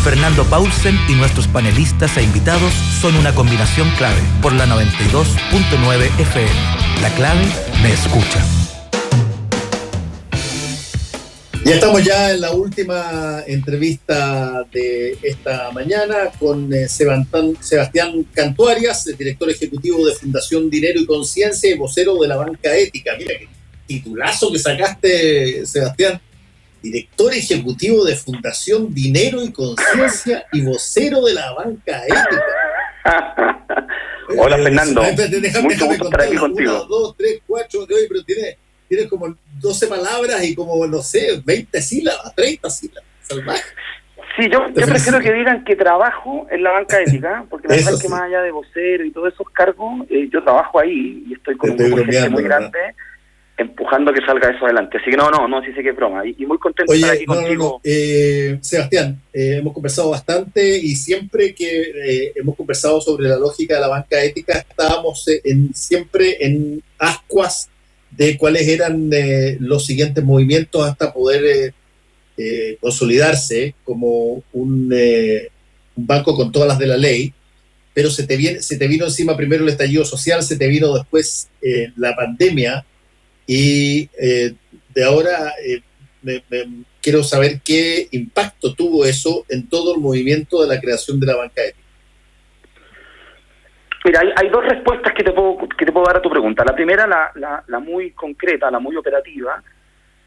Fernando Paulsen y nuestros panelistas e invitados son una combinación clave por la 92.9 FM. La clave me escucha. Ya estamos ya en la última entrevista de esta mañana con Sebastián Cantuarias, el director ejecutivo de Fundación Dinero y Conciencia y vocero de la banca ética. Mira qué titulazo que sacaste, Sebastián. Director ejecutivo de Fundación Dinero y Conciencia y vocero de la banca ética. Hola, Fernando. Déjame estar aquí contigo. 1, 2, 3, 4, pero tienes como 12 palabras y como, no sé, 20 sílabas, 30 sílabas. Salvaje. Sí, yo prefiero que digan que trabajo en la banca ética, porque la verdad es que más allá de vocero y todos esos cargos, yo trabajo ahí y estoy con un grupo muy grande empujando que salga eso adelante. Así que no, sí sé que es broma. Y muy contento de estar aquí contigo. Sebastián, hemos conversado bastante y siempre que hemos conversado sobre la lógica de la banca ética, estábamos siempre en ascuas de cuáles eran los siguientes movimientos hasta poder consolidarse como un banco con todas las de la ley, pero se te vino encima primero el estallido social, se te vino después la pandemia, y de ahora quiero saber qué impacto tuvo eso en todo el movimiento de la creación de la banca ética. Mira, hay dos respuestas que te puedo dar a tu pregunta. La primera, la muy concreta, la muy operativa,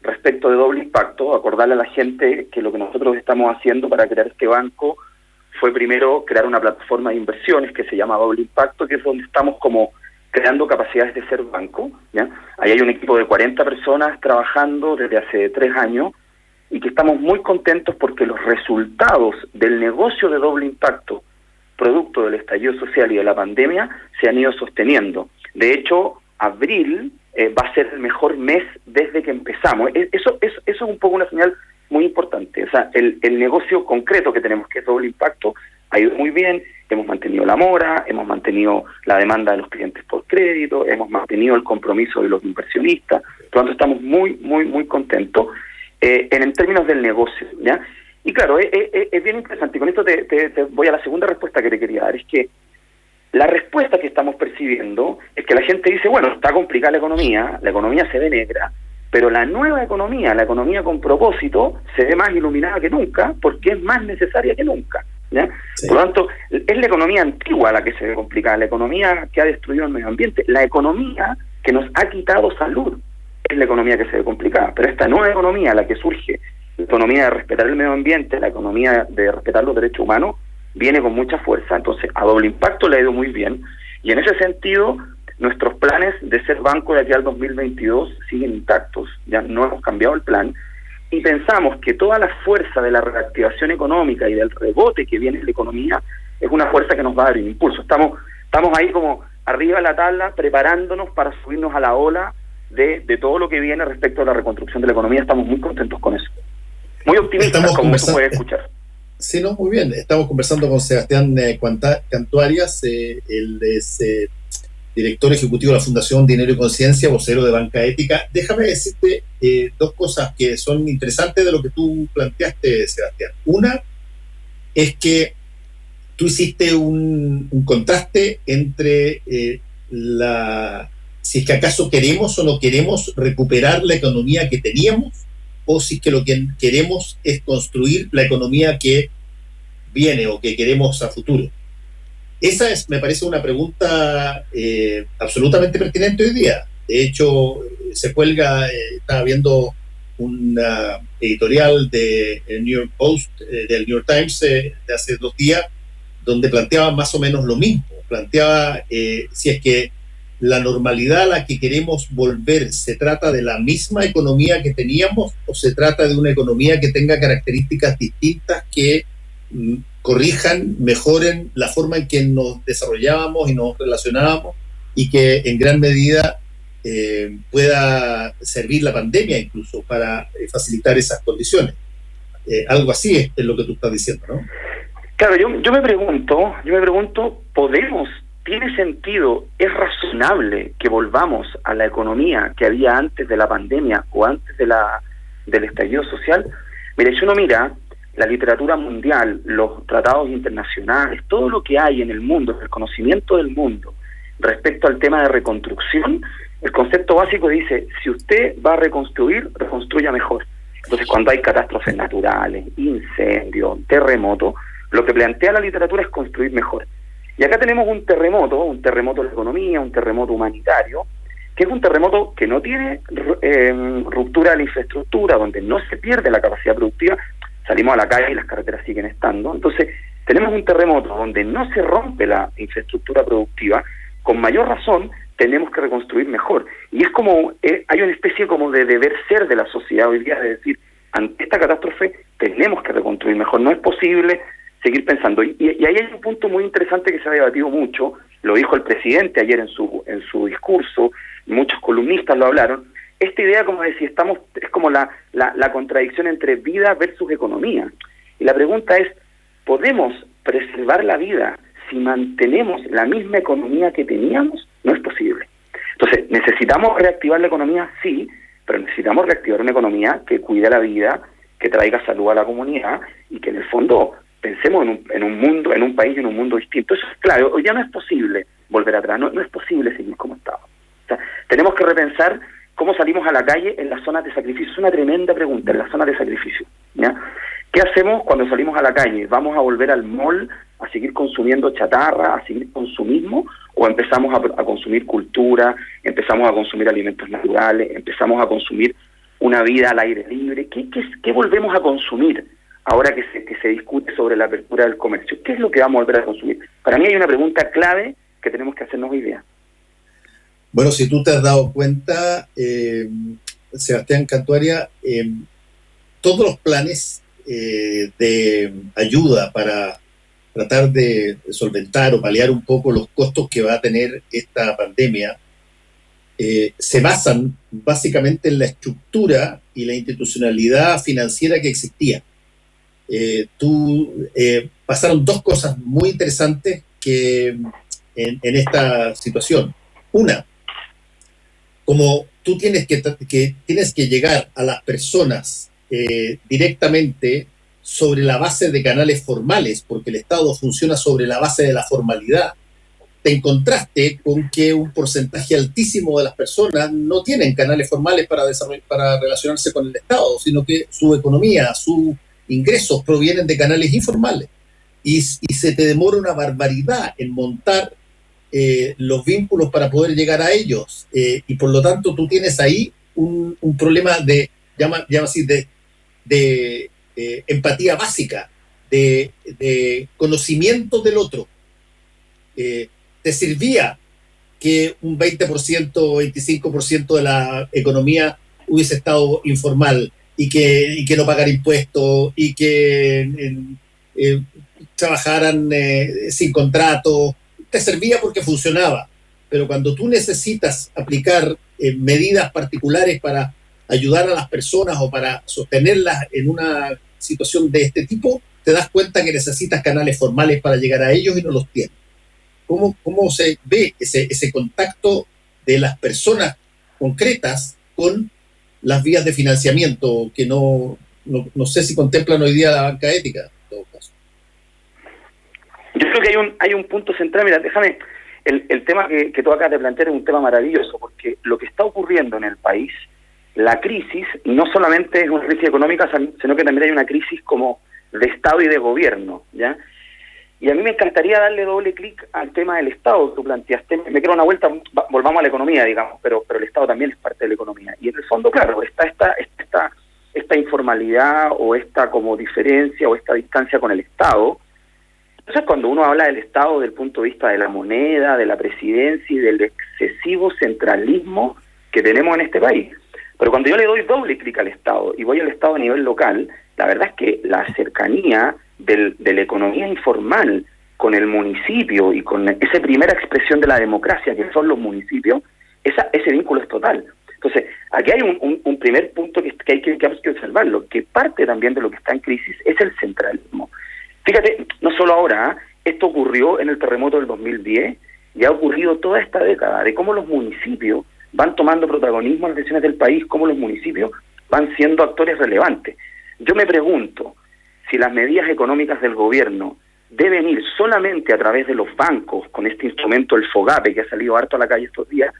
respecto de doble impacto. Acordarle a la gente que lo que nosotros estamos haciendo para crear este banco fue primero crear una plataforma de inversiones que se llama Doble Impacto, que es donde estamos como creando capacidades de ser banco, ¿ya? Ahí hay un equipo de 40 personas trabajando desde hace 3 años y que estamos muy contentos porque los resultados del negocio de doble impacto, producto del estallido social y de la pandemia, se han ido sosteniendo. De hecho, abril va a ser el mejor mes desde que empezamos. Eso es un poco una señal muy importante. O sea, el negocio concreto que tenemos, que es doble impacto, ha ido muy bien. Hemos mantenido la mora, hemos mantenido la demanda de los clientes por crédito, hemos mantenido el compromiso de los inversionistas. Por lo tanto, estamos muy, muy, muy contentos en términos del negocio, ¿ya? Y claro, es bien interesante. Y con esto te voy a la segunda respuesta que te quería dar. Es que la respuesta que estamos percibiendo es que la gente dice, bueno, está complicada la economía se ve negra, pero la nueva economía, la economía con propósito, se ve más iluminada que nunca porque es más necesaria que nunca, ¿ya? Sí. Por lo tanto, es la economía antigua la que se ve complicada, la economía que ha destruido el medio ambiente, la economía que nos ha quitado salud, es la economía que se ve complicada. Pero esta nueva economía, la que surge, la economía de respetar el medio ambiente, la economía de respetar los derechos humanos, viene con mucha fuerza. Entonces, a doble impacto le ha ido muy bien, y en ese sentido, nuestros planes de ser banco de aquí al 2022 siguen intactos, ya no hemos cambiado el plan, y pensamos que toda la fuerza de la reactivación económica y del rebote que viene en la economía es una fuerza que nos va a dar un impulso. Estamos ahí como arriba de la tabla, preparándonos para subirnos a la ola de todo lo que viene respecto a la reconstrucción de la economía. Estamos muy contentos con eso. Muy optimistas, como tú puedes escuchar. Sí, no, muy bien. Estamos conversando con Sebastián Cantuarias, él es director ejecutivo de la Fundación Dinero y Conciencia, vocero de banca ética. Déjame decirte dos cosas que son interesantes de lo que tú planteaste, Sebastián. Una es que tú hiciste un contraste entre si es que acaso queremos o no queremos recuperar la economía que teníamos, o si es que lo que queremos es construir la economía que viene o que queremos a futuro. Esa me parece una pregunta absolutamente pertinente hoy día. De hecho, se cuelga, estaba viendo una editorial del New York Post, del New York Times, de hace 2 días, donde planteaba más o menos lo mismo. Planteaba si es que la normalidad a la que queremos volver se trata de la misma economía que teníamos o se trata de una economía que tenga características distintas que corrijan, mejoren la forma en que nos desarrollábamos y nos relacionábamos, y que en gran medida pueda servir la pandemia incluso para facilitar esas condiciones. Algo así es lo que tú estás diciendo, ¿no? Claro, yo me pregunto, ¿tiene sentido, es razonable que volvamos a la economía que había antes de la pandemia o antes del estallido social? Mira, si uno mira la literatura mundial, los tratados internacionales, todo lo que hay en el mundo, el conocimiento del mundo respecto al tema de reconstrucción, el concepto básico dice, si usted va a reconstruir, reconstruya mejor. Entonces, cuando hay catástrofes naturales, incendios, terremotos, lo que plantea la literatura es construir mejor. Y acá tenemos un terremoto de la economía, un terremoto humanitario, que es un terremoto que no tiene ruptura de la infraestructura, donde no se pierde la capacidad productiva. Salimos a la calle y las carreteras siguen estando. Entonces, tenemos un terremoto donde no se rompe la infraestructura productiva. Con mayor razón, tenemos que reconstruir mejor. Y es como, hay una especie como de deber ser de la sociedad hoy día, de decir, ante esta catástrofe tenemos que reconstruir mejor. No es posible seguir pensando. Y ahí hay un punto muy interesante que se ha debatido mucho, lo dijo el presidente ayer en su discurso, muchos columnistas lo hablaron, esta idea como de si estamos, es como la contradicción entre vida versus economía. Y la pregunta es, ¿podemos preservar la vida si mantenemos la misma economía que teníamos? No es posible. Entonces, ¿necesitamos reactivar la economía? Sí, pero necesitamos reactivar una economía que cuide la vida, que traiga salud a la comunidad y que en el fondo pensemos en un mundo, en un país y en un mundo distinto. Eso es clave. Hoy ya no es posible volver atrás, no es posible seguir como estaba. O sea, tenemos que repensar cómo salimos a la calle en las zonas de sacrificio. Es una tremenda pregunta, en las zonas de sacrificio, ¿ya? ¿Qué hacemos cuando salimos a la calle? ¿Vamos a volver al mall a seguir consumiendo chatarra, a seguir consumismo? ¿O empezamos a consumir cultura, empezamos a consumir alimentos naturales, empezamos a consumir una vida al aire libre? ¿Qué volvemos a consumir ahora que se discute sobre la apertura del comercio? ¿Qué es lo que vamos a volver a consumir? Para mí hay una pregunta clave que tenemos que hacernos hoy día. Bueno, si tú te has dado cuenta, Sebastián Cantuaria, todos los planes de ayuda para tratar de solventar o paliar un poco los costos que va a tener esta pandemia se basan básicamente en la estructura y la institucionalidad financiera que existía. Pasaron dos cosas muy interesantes que en esta situación. Una, como tú tienes que llegar a las personas directamente sobre la base de canales formales, porque el Estado funciona sobre la base de la formalidad, te encontraste con que un porcentaje altísimo de las personas no tienen canales formales para relacionarse con el Estado, sino que su economía, sus ingresos provienen de canales informales. Y se te demora una barbaridad en montar los vínculos para poder llegar a ellos. Y por lo tanto tú tienes ahí un problema de empatía básica, de conocimiento del otro. Te servía que un 20% o 25% de la economía hubiese estado informal y que no pagara impuestos y que trabajaran sin contrato. Te servía porque funcionaba, pero cuando tú necesitas aplicar medidas particulares para ayudar a las personas o para sostenerlas en una situación de este tipo, te das cuenta que necesitas canales formales para llegar a ellos y no los tienes. ¿Cómo se ve ese contacto de las personas concretas con las vías de financiamiento que no sé si contemplan hoy día la banca ética, en todo caso? Yo creo que hay un punto central. Mira, déjame, el tema que tú acabas de plantear es un tema maravilloso, porque lo que está ocurriendo en el país, la crisis, no solamente es una crisis económica, sino que también hay una crisis como de Estado y de gobierno, ¿ya? Y a mí me encantaría darle doble clic al tema del Estado que tú planteaste. Me quiero una vuelta, volvamos a la economía, digamos, pero el Estado también es parte de la economía. Y en el fondo, claro, está esta informalidad o esta como diferencia o esta distancia con el Estado. Entonces, cuando uno habla del Estado desde el punto de vista de la moneda, de la presidencia y del excesivo centralismo que tenemos en este país. Pero cuando yo le doy doble clic al Estado y voy al Estado a nivel local, la verdad es que la cercanía de la economía informal con el municipio y con esa primera expresión de la democracia que son los municipios, ese vínculo es total. Entonces, aquí hay un primer punto que hay que observarlo, que parte también de lo que está en crisis es el centralismo. Fíjate, no solo ahora, esto ocurrió en el terremoto del 2010 y ha ocurrido toda esta década de cómo los municipios van tomando protagonismo en las decisiones del país, cómo los municipios van siendo actores relevantes. Yo me pregunto, si las medidas económicas del gobierno deben ir solamente a través de los bancos, con este instrumento, el FOGAPE, que ha salido harto a la calle estos días,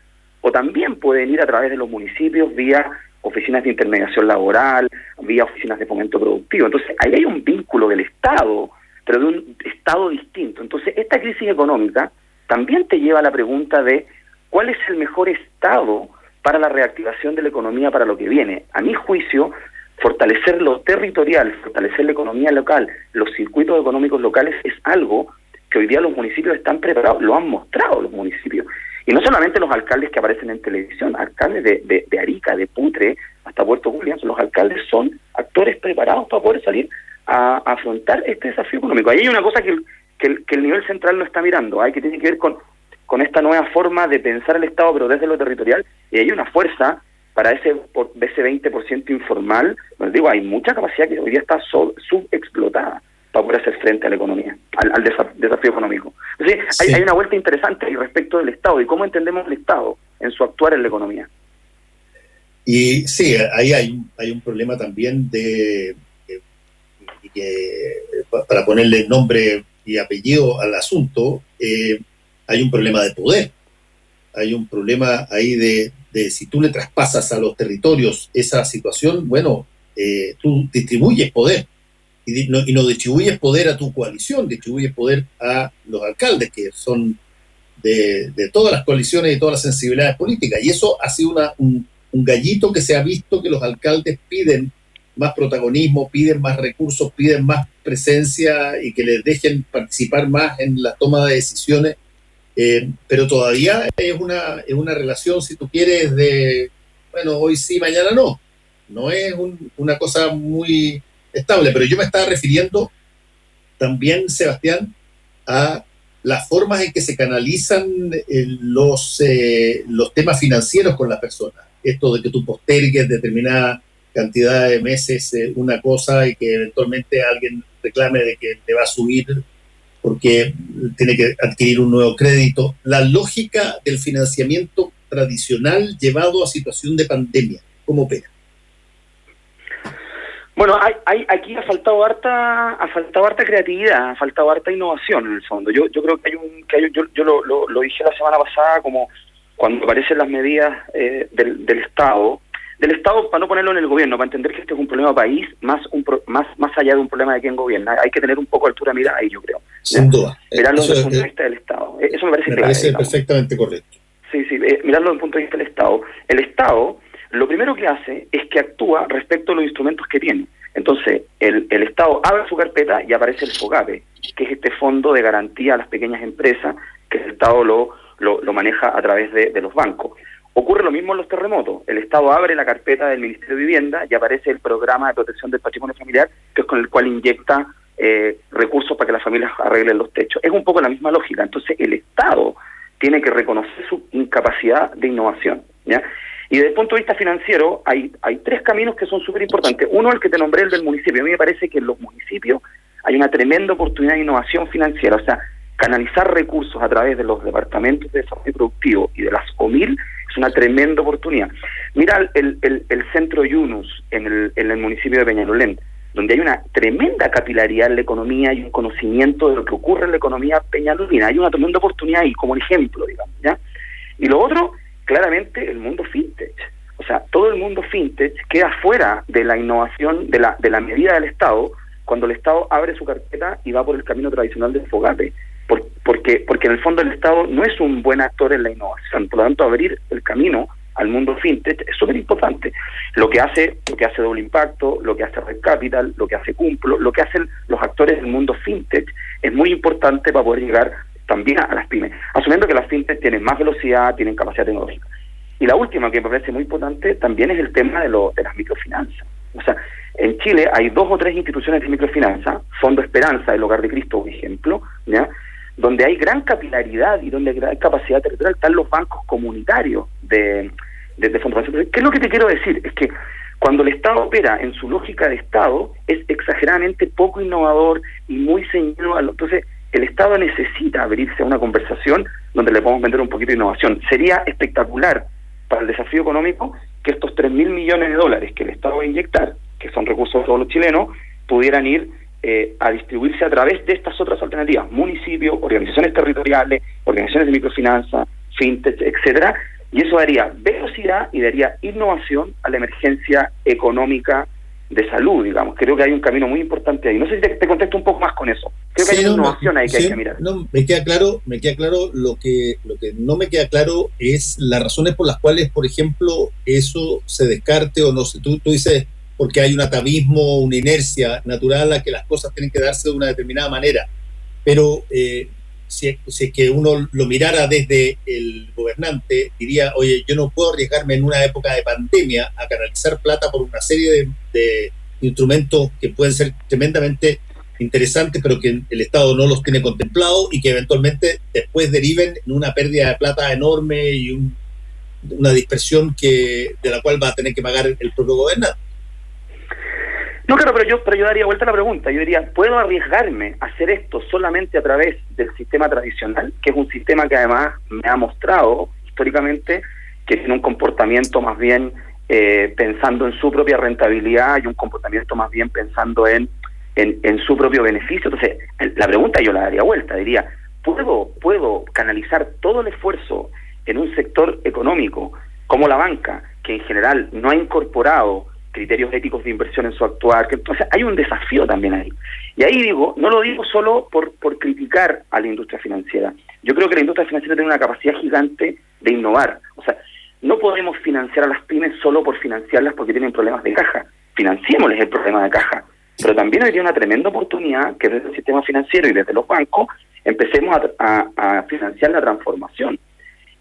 o también pueden ir a través de los municipios vía oficinas de intermediación laboral, vía oficinas de fomento productivo. Entonces, ahí hay un vínculo del Estado, pero de un Estado distinto. Entonces, esta crisis económica también te lleva a la pregunta de cuál es el mejor Estado para la reactivación de la economía para lo que viene. A mi juicio, fortalecer lo territorial, fortalecer la economía local, los circuitos económicos locales es algo que hoy día los municipios están preparados, lo han mostrado los municipios. Y no solamente los alcaldes que aparecen en televisión, alcaldes de Arica, de Putre, hasta Puerto Williams, los alcaldes son actores preparados para poder salir a afrontar este desafío económico. Ahí hay una cosa que el nivel central no está mirando, que tiene que ver con esta nueva forma de pensar el Estado, pero desde lo territorial, y hay una fuerza para ese 20% informal. Bueno, digo, hay mucha capacidad que hoy día está subexplotada para poder hacer frente a la economía, al desafío económico. Entonces, hay una vuelta interesante respecto del Estado y cómo entendemos el Estado en su actuar en la economía. Y sí, ahí hay un problema también de para ponerle nombre y apellido al asunto, hay un problema de poder. Hay un problema ahí de si tú le traspasas a los territorios esa situación, bueno, tú distribuyes poder. Y no distribuyes poder a tu coalición, distribuyes poder a los alcaldes, que son de todas las coaliciones y todas las sensibilidades políticas. Y eso ha sido un gallito que se ha visto, que los alcaldes piden más protagonismo, piden más recursos, piden más presencia y que les dejen participar más en la toma de decisiones. Pero todavía es una relación, si tú quieres, de, bueno, hoy sí, mañana no. No es una cosa muy estable, pero yo me estaba refiriendo también, Sebastián, a las formas en que se canalizan los temas financieros con las personas. Esto de que tú postergues determinada cantidad de meses una cosa y que eventualmente alguien reclame de que te va a subir porque tiene que adquirir un nuevo crédito. La lógica del financiamiento tradicional llevado a situación de pandemia, ¿cómo opera? Bueno, aquí ha faltado harta creatividad, ha faltado harta innovación en el fondo. Yo creo que yo lo dije la semana pasada, como cuando aparecen las medidas del Estado, para no ponerlo en el gobierno, para entender que este es un problema país, más allá de un problema de quién gobierna. Hay que tener un poco de altura de mirada ahí, yo creo. Sin duda. Mirarlo desde el punto de vista del Estado. Eso me parece clave. Me parece perfectamente correcto. Sí, mirarlo desde el punto de vista del Estado. El Estado, lo primero que hace es que actúa respecto a los instrumentos que tiene. Entonces, el Estado abre su carpeta y aparece el FOGAPE, que es este fondo de garantía a las pequeñas empresas, que el Estado lo maneja a través de los bancos. Ocurre lo mismo en los terremotos. El Estado abre la carpeta del Ministerio de Vivienda y aparece el programa de protección del patrimonio familiar, que es con el cual inyecta recursos para que las familias arreglen los techos. Es un poco la misma lógica. Entonces, el Estado tiene que reconocer su incapacidad de innovación, ¿ya? Y desde el punto de vista financiero, hay tres caminos que son súper importantes. Uno, el que te nombré, el del municipio. A mí me parece que en los municipios hay una tremenda oportunidad de innovación financiera. O sea, canalizar recursos a través de los departamentos de desarrollo productivo y de las OMIL es una tremenda oportunidad. Mira el centro Yunus en el municipio de Peñalolén, donde hay una tremenda capilaridad en la economía y un conocimiento de lo que ocurre en la economía peñalolina. Hay una tremenda oportunidad ahí, como ejemplo, digamos, ¿ya? Y lo otro, claramente, el mundo fintech. O sea, todo el mundo fintech queda fuera de la innovación, de la medida del Estado, cuando el Estado abre su carpeta y va por el camino tradicional del FOGAPE. Porque en el fondo el Estado no es un buen actor en la innovación. Por lo tanto, abrir el camino al mundo fintech es súper importante. Lo que hace Doble Impacto, lo que hace Red Capital, lo que hace Cumplo, lo que hacen los actores del mundo fintech es muy importante para poder llegar también a las pymes, asumiendo que las fintech tienen más velocidad, tienen capacidad tecnológica. Y la última, que me parece muy importante, también es el tema de las microfinanzas. O sea, en Chile hay 2 o 3 instituciones de microfinanza, Fondo Esperanza, el Hogar de Cristo, por ejemplo, ¿ya?, donde hay gran capilaridad y donde hay gran capacidad territorial. Están los bancos comunitarios de Fondo Financiero. ¿Qué es lo que te quiero decir? Es que cuando el Estado opera en su lógica de Estado, es exageradamente poco innovador y muy ceñido a lo. Entonces, el Estado necesita abrirse a una conversación donde le podamos vender un poquito de innovación. Sería espectacular para el desafío económico que estos $3.000 millones que el Estado va a inyectar, que son recursos de todos los chilenos, pudieran ir a distribuirse a través de estas otras alternativas, municipios, organizaciones territoriales, organizaciones de microfinanza, fintech, etcétera, y eso daría velocidad y daría innovación a la emergencia económica de salud, digamos. Creo que hay un camino muy importante ahí. No sé si te contesto un poco más con eso. Creo que hay una innovación ahí que hay que mirar. No, me queda claro. Lo que no me queda claro es las razones por las cuales, por ejemplo, eso se descarte o no sé. Tú dices porque hay un atavismo, una inercia natural a que las cosas tienen que darse de una determinada manera. Pero si es que uno lo mirara desde el gobernante, diría, oye, yo no puedo arriesgarme en una época de pandemia a canalizar plata por una serie de instrumentos que pueden ser tremendamente interesantes, pero que el Estado no los tiene contemplados y que eventualmente después deriven en una pérdida de plata enorme y una dispersión de la cual va a tener que pagar el propio gobernante. No, claro, pero yo daría vuelta a la pregunta. Yo diría, ¿puedo arriesgarme a hacer esto solamente a través del sistema tradicional, que es un sistema que además me ha mostrado históricamente que tiene un comportamiento más bien pensando en su propia rentabilidad y un comportamiento más bien pensando en su propio beneficio? Entonces, la pregunta yo la daría vuelta, diría, ¿puedo canalizar todo el esfuerzo en un sector económico como la banca, que en general no ha incorporado criterios éticos de inversión en su actuar? Entonces hay un desafío también ahí. Y ahí digo, no lo digo solo por criticar a la industria financiera. Yo creo que la industria financiera tiene una capacidad gigante de innovar. O sea, no podemos financiar a las pymes solo por financiarlas porque tienen problemas de caja. Financiémosles el problema de caja. Pero también habría una tremenda oportunidad que desde el sistema financiero y desde los bancos empecemos a financiar la transformación.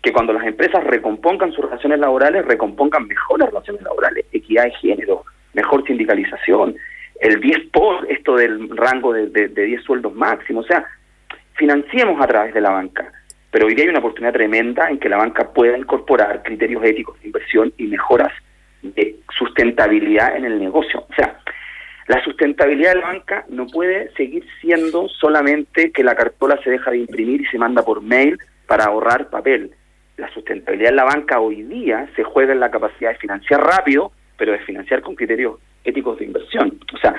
Que cuando las empresas recompongan sus relaciones laborales, recompongan mejor las relaciones laborales, equidad de género, mejor sindicalización, el 10 por esto del rango de 10 sueldos máximos. O sea, financiemos a través de la banca. Pero hoy día hay una oportunidad tremenda en que la banca pueda incorporar criterios éticos de inversión y mejoras de sustentabilidad en el negocio. O sea, la sustentabilidad de la banca no puede seguir siendo solamente que la cartola se deja de imprimir y se manda por mail para ahorrar papel. La sustentabilidad en la banca hoy día se juega en la capacidad de financiar rápido, pero de financiar con criterios éticos de inversión. O sea,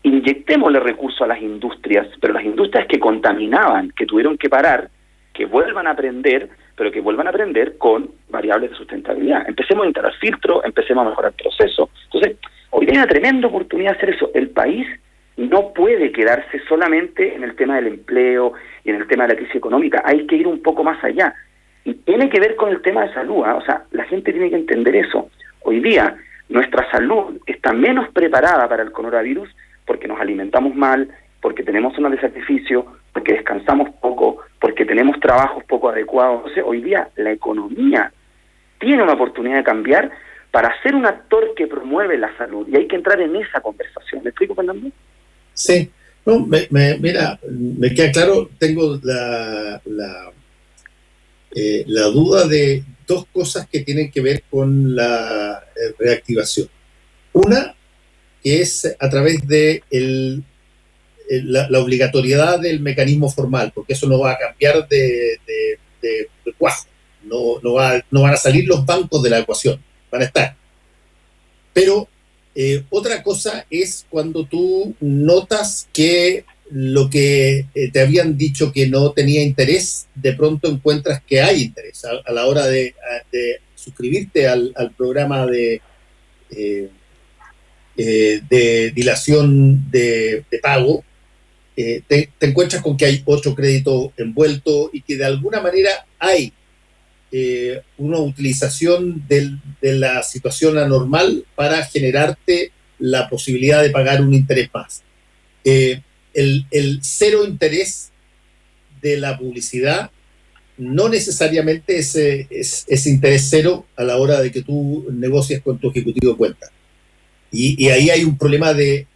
inyectémosle recursos a las industrias, pero las industrias que contaminaban, que tuvieron que parar, que vuelvan a aprender, pero que vuelvan a aprender con variables de sustentabilidad. Empecemos a instalar filtros, empecemos a mejorar procesos. Entonces, hoy hay una tremenda oportunidad de hacer eso. El país no puede quedarse solamente en el tema del empleo y en el tema de la crisis económica. Hay que ir un poco más allá. Y tiene que ver con el tema de salud, ¿eh? O sea, la gente tiene que entender eso. Hoy día, nuestra salud está menos preparada para el coronavirus porque nos alimentamos mal, porque tenemos zonas de sacrificio, porque descansamos poco, porque tenemos trabajos poco adecuados. Entonces, hoy día la economía tiene una oportunidad de cambiar para ser un actor que promueve la salud. Y hay que entrar en esa conversación. ¿Me explico, Fernando? Sí. No, mira, me queda claro. Tengo la duda de dos cosas que tienen que ver con la reactivación. Una, que es a través de la obligatoriedad del mecanismo formal, porque eso no va a cambiar de cuajo. No van a salir los bancos de la ecuación, van a estar. Pero otra cosa es cuando tú notas que lo que te habían dicho que no tenía interés, de pronto encuentras que hay interés a la hora de suscribirte al programa de dilación de pago. Te encuentras con que hay otro crédito envuelto y que de alguna manera hay una utilización de la situación anormal para generarte la posibilidad de pagar un interés más. El cero interés de la publicidad no necesariamente es interés cero a la hora de que tú negocias con tu ejecutivo de cuenta. Y ahí hay un problema de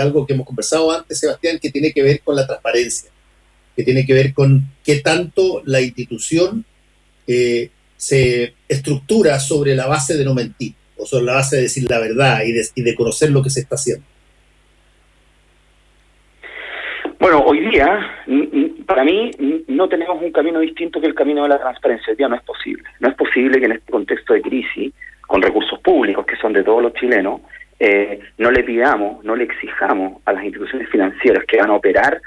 algo que hemos conversado antes, Sebastián, que tiene que ver con la transparencia, que tiene que ver con qué tanto la institución se estructura sobre la base de no mentir, o sobre la base de decir la verdad y de conocer lo que se está haciendo. Bueno, hoy día, para mí, no tenemos un camino distinto que el camino de la transparencia. Hoy día no es posible. No es posible que en este contexto de crisis, con recursos públicos que son de todos los chilenos, no le pidamos, no le exijamos a las instituciones financieras que van a operar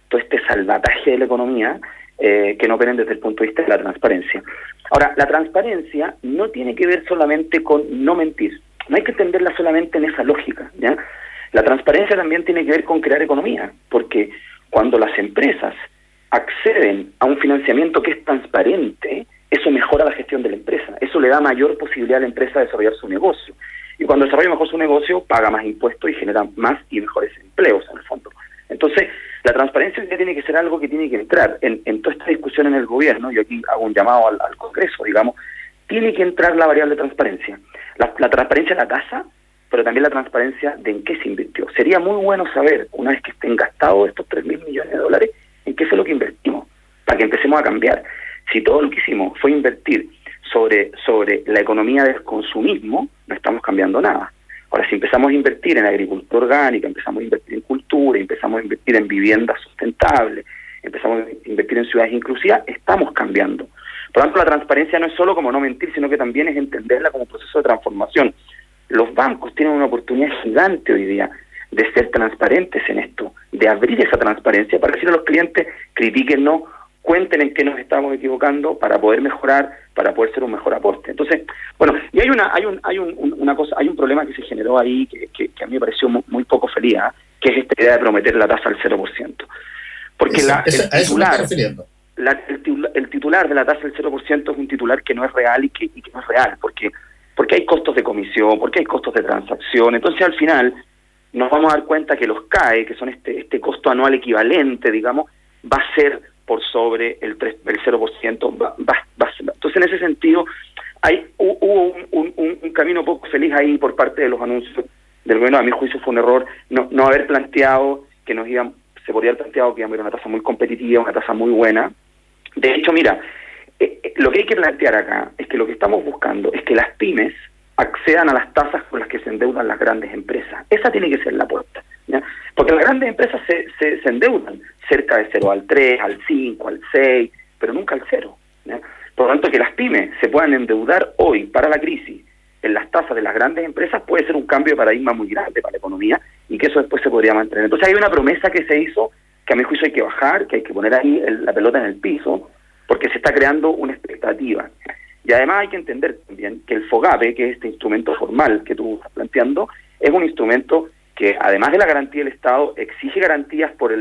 todo este salvataje de la economía, que no operen desde el punto de vista de la transparencia. Ahora, la transparencia no tiene que ver solamente con no mentir, no hay que entenderla solamente en esa lógica, ¿ya? La transparencia también tiene que ver con crear economía, porque cuando las empresas acceden a un financiamiento que es transparente, eso mejora la gestión de la empresa, eso le da mayor posibilidad a la empresa de desarrollar su negocio. Y cuando desarrolla mejor su negocio, paga más impuestos y genera más y mejores empleos en el fondo. Entonces, la transparencia tiene que ser algo que tiene que entrar en toda esta discusión en el gobierno. Yo aquí hago un llamado al Congreso, digamos, tiene que entrar la variable de transparencia. La transparencia de la tasa, pero también la transparencia de en qué se invirtió. Sería muy bueno saber, una vez que estén gastados estos 3.000 millones de dólares, en qué fue lo que invertimos, para que empecemos a cambiar. Si todo lo que hicimos fue invertir sobre la economía del consumismo, no estamos cambiando nada. Ahora, si empezamos a invertir en agricultura orgánica, empezamos a invertir en cultura, empezamos a invertir en viviendas sustentables, empezamos a invertir en ciudades inclusivas, estamos cambiando. Por lo tanto, la transparencia no es solo como no mentir, sino que también es entenderla como proceso de transformación. Los bancos tienen una oportunidad gigante hoy día de ser transparentes en esto, de abrir esa transparencia para decir a los clientes, critíquennos, cuenten en qué nos estamos equivocando para poder mejorar, para poder ser un mejor aporte. Entonces, bueno, y hay un problema que se generó ahí que a mí me pareció muy poco feliz, que es esta idea de prometer la tasa al 0%. Porque el titular de la tasa del 0% es un titular que no es real y que no es real, porque hay costos de comisión, porque hay costos de transacción. Entonces, al final, nos vamos a dar cuenta que los CAE, que son este costo anual equivalente, digamos, va a ser por sobre el 0%. Entonces, en ese sentido, hubo un camino poco feliz ahí por parte de los anuncios del gobierno. A mi juicio fue un error no haber planteado que se podría haber planteado que íbamos a ir a una tasa muy competitiva, una tasa muy buena. De hecho, mira, lo que hay que plantear acá es que lo que estamos buscando es que las pymes accedan a las tasas con las que se endeudan las grandes empresas. Esa tiene que ser la apuesta, ¿ya? Porque las grandes empresas se endeudan cerca de 0 al 3, al 5, al 6, pero nunca al 0, ¿ya? Por lo tanto, que las pymes se puedan endeudar hoy para la crisis en las tasas de las grandes empresas puede ser un cambio de paradigma muy grande para la economía y que eso después se podría mantener. Entonces hay una promesa que se hizo que a mi juicio hay que bajar, que hay que poner ahí la pelota en el piso, porque se está creando una expectativa. Y además hay que entender también que el FOGAPE, que es este instrumento formal que tú estás planteando, es un instrumento que, además de la garantía del Estado, exige garantías por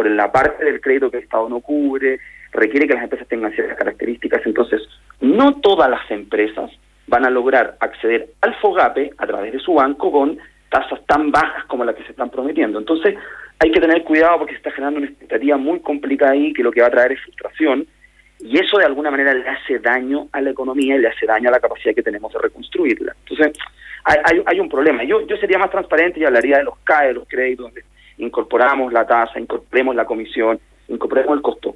la parte del crédito que el Estado no cubre, requiere que las empresas tengan ciertas características. Entonces, no todas las empresas van a lograr acceder al FOGAPE a través de su banco con tasas tan bajas como las que se están prometiendo. Entonces, hay que tener cuidado porque se está generando una expectativa muy complicada ahí, que lo que va a traer es frustración, y eso de alguna manera le hace daño a la economía y le hace daño a la capacidad que tenemos de reconstruirla. Entonces, hay un problema. Yo sería más transparente y hablaría de los CAE, de los créditos, donde incorporamos la tasa, incorporemos la comisión, incorporemos el costo.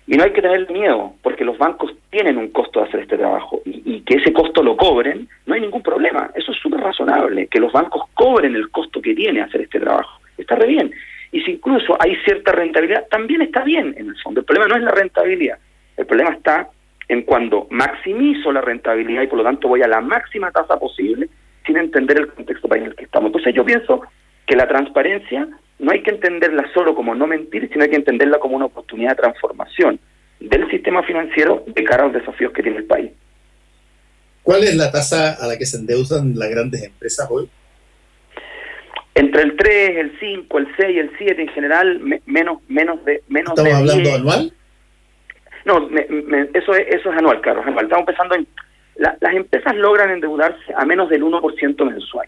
Y no hay que tener miedo, porque los bancos tienen un costo de hacer este trabajo, y que ese costo lo cobren, no hay ningún problema. Eso es súper razonable, que los bancos cobren el costo que tiene hacer este trabajo. Está re bien. Y si incluso hay cierta rentabilidad, también está bien en el fondo. El problema no es la rentabilidad. El problema está en cuando maximizo la rentabilidad y por lo tanto voy a la máxima tasa posible sin entender el contexto país en el que estamos. Entonces yo pienso que la transparencia no hay que entenderla solo como no mentir, sino hay que entenderla como una oportunidad de transformación del sistema financiero de cara a los desafíos que tiene el país. ¿Cuál es la tasa a la que se endeudan las grandes empresas hoy? Entre el 3, el 5, el 6 y el 7 en general, menos de ¿Estamos hablando anual? No, eso es anual, Carlos, anual. Estamos pensando en... las empresas logran endeudarse a menos del 1% mensual,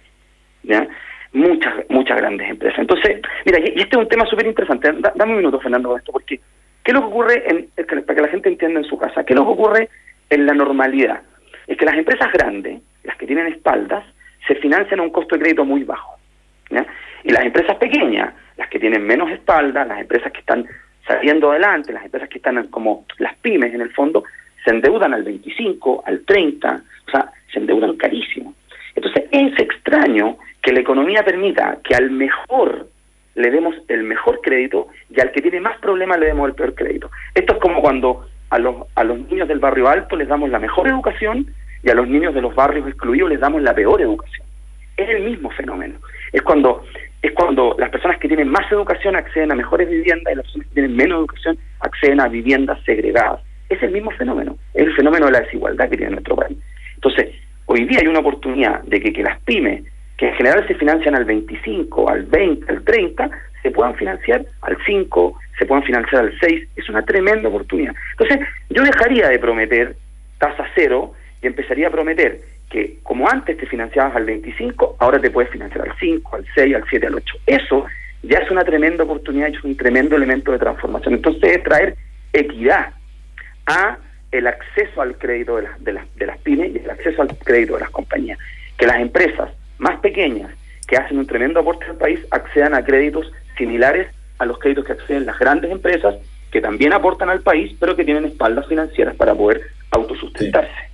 ¿ya? Muchas grandes empresas. Entonces, mira, y este es un tema súper interesante. Dame un minuto, Fernando, con esto, porque ¿qué es lo que ocurre, para que la gente entienda en su casa? ¿Qué es lo que ocurre en la normalidad? Es que las empresas grandes, las que tienen espaldas, se financian a un costo de crédito muy bajo, ¿ya? Y las empresas pequeñas, las que tienen menos espaldas, las empresas que están saliendo adelante, las empresas que están como las pymes en el fondo, se endeudan al 25, al 30, o sea, se endeudan carísimo. Entonces es extraño que la economía permita que al mejor le demos el mejor crédito y al que tiene más problemas le demos el peor crédito. Esto es como cuando a los niños del barrio alto les damos la mejor educación y a los niños de los barrios excluidos les damos la peor educación. es el mismo fenómeno. Es cuando las personas que tienen más educación acceden a mejores viviendas y las personas que tienen menos educación acceden a viviendas segregadas. Es el mismo fenómeno, es el fenómeno de la desigualdad que tiene nuestro país. Entonces, hoy día hay una oportunidad de que las pymes, que en general se financian al 25, al 20, al 30, se puedan financiar al 5, se puedan financiar al 6, es una tremenda oportunidad. Entonces, yo dejaría de prometer tasa cero y empezaría a prometer que como antes te financiabas al 25, ahora te puedes financiar al 5, al 6, al 7, al 8. Eso ya es una tremenda oportunidad, es un tremendo elemento de transformación. Entonces, es traer equidad a el acceso al crédito de las pymes y el acceso al crédito de las compañías. Que las empresas más pequeñas, que hacen un tremendo aporte al país, accedan a créditos similares a los créditos que acceden las grandes empresas, que también aportan al país, pero que tienen espaldas financieras para poder autosustentarse. Sí.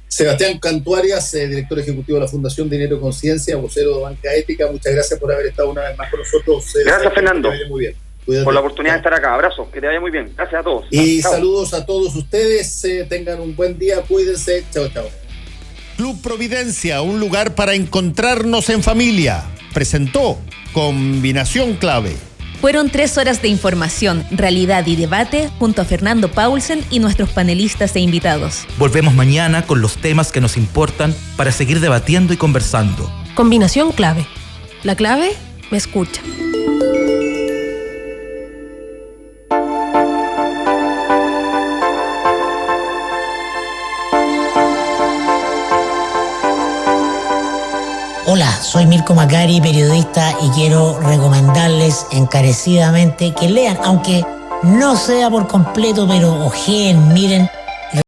Sebastián Cantuarias, director ejecutivo de la Fundación Dinero Conciencia, vocero de Banca Ética, muchas gracias por haber estado una vez más con nosotros. Gracias, Fernando. Muy bien. Cuídate. Por la oportunidad de estar acá. Abrazos, que te vaya muy bien. Gracias a todos. Y chao. Saludos a todos ustedes, tengan un buen día, cuídense, chao, chao. Club Providencia, un lugar para encontrarnos en familia, presentó Combinación Clave. Fueron 3 horas de información, realidad y debate junto a Fernando Paulsen y nuestros panelistas e invitados. Volvemos mañana con los temas que nos importan para seguir debatiendo y conversando. Combinación Clave. La clave me escucha. Hola, soy Mirko Macari, periodista, y quiero recomendarles encarecidamente que lean, aunque no sea por completo, pero ojeen, miren